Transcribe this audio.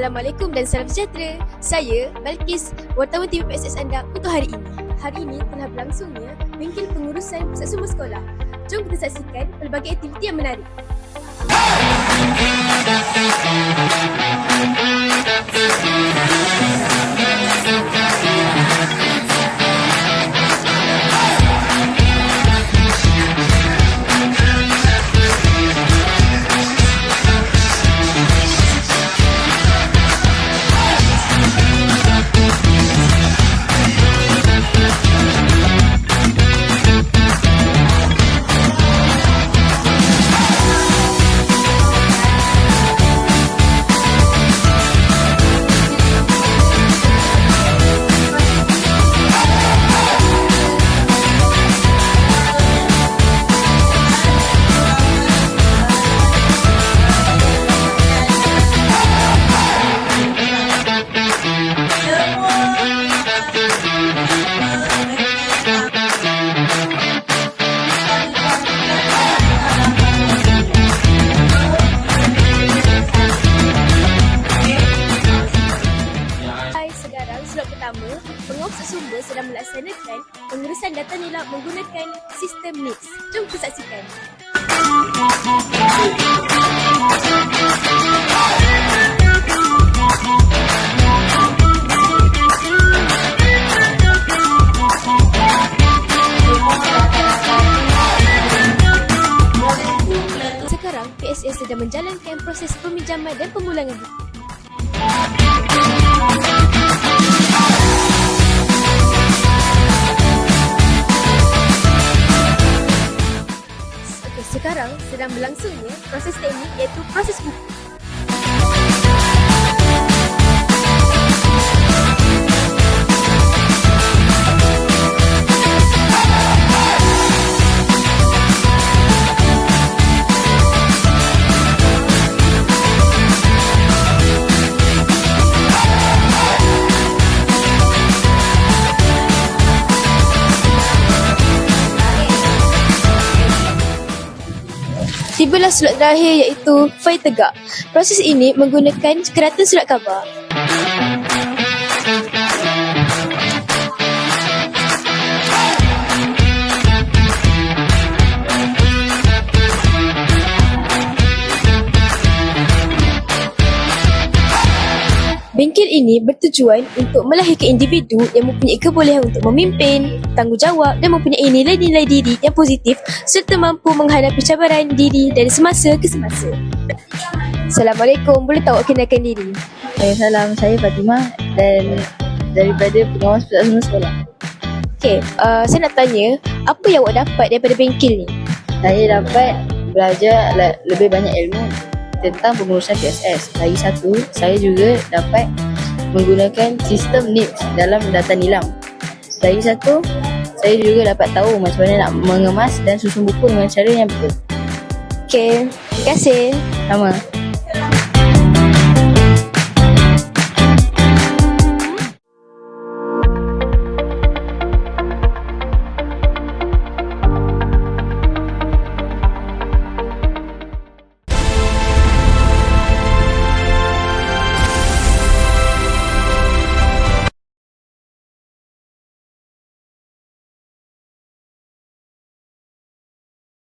Assalamualaikum dan salam sejahtera. Saya Balkis, wartawan TV PSS anda untuk hari ini. Hari ini telah berlangsungnya bengkel pengurusan pusat sumber sekolah. Jom kita saksikan pelbagai aktiviti yang menarik. Slot pertama, pengurusan pusat sumber sedang melaksanakan pengurusan data nilai menggunakan sistem NIPS. Jom kita saksikan. Sekarang, PSS sedang menjalankan proses peminjaman dan pemulangan buku. Sekarang sedang berlangsungnya proses teknik iaitu proses buku. Tibalah slot terakhir iaitu fail tegak. Proses ini menggunakan keratan surat khabar. Bengkel ini bertujuan untuk melahirkan individu yang mempunyai kebolehan untuk memimpin, tanggungjawab dan mempunyai nilai-nilai diri yang positif serta mampu menghadapi cabaran diri dari semasa ke semasa. Assalamualaikum, boleh tahu kenalkan diri? Salam, saya Fatimah dan daripada pengawas pusat sumber sekolah. Okey, saya nak tanya, apa yang awak dapat daripada bengkel ni? Saya dapat belajar lebih banyak ilmu tentang pengurusan PSS. Lagi satu, saya juga dapat menggunakan sistem NIPS dalam data nilam. Lagi satu, saya juga dapat tahu macam mana nak mengemas dan susun buku dengan cara yang betul. Okey, terima kasih. Sama.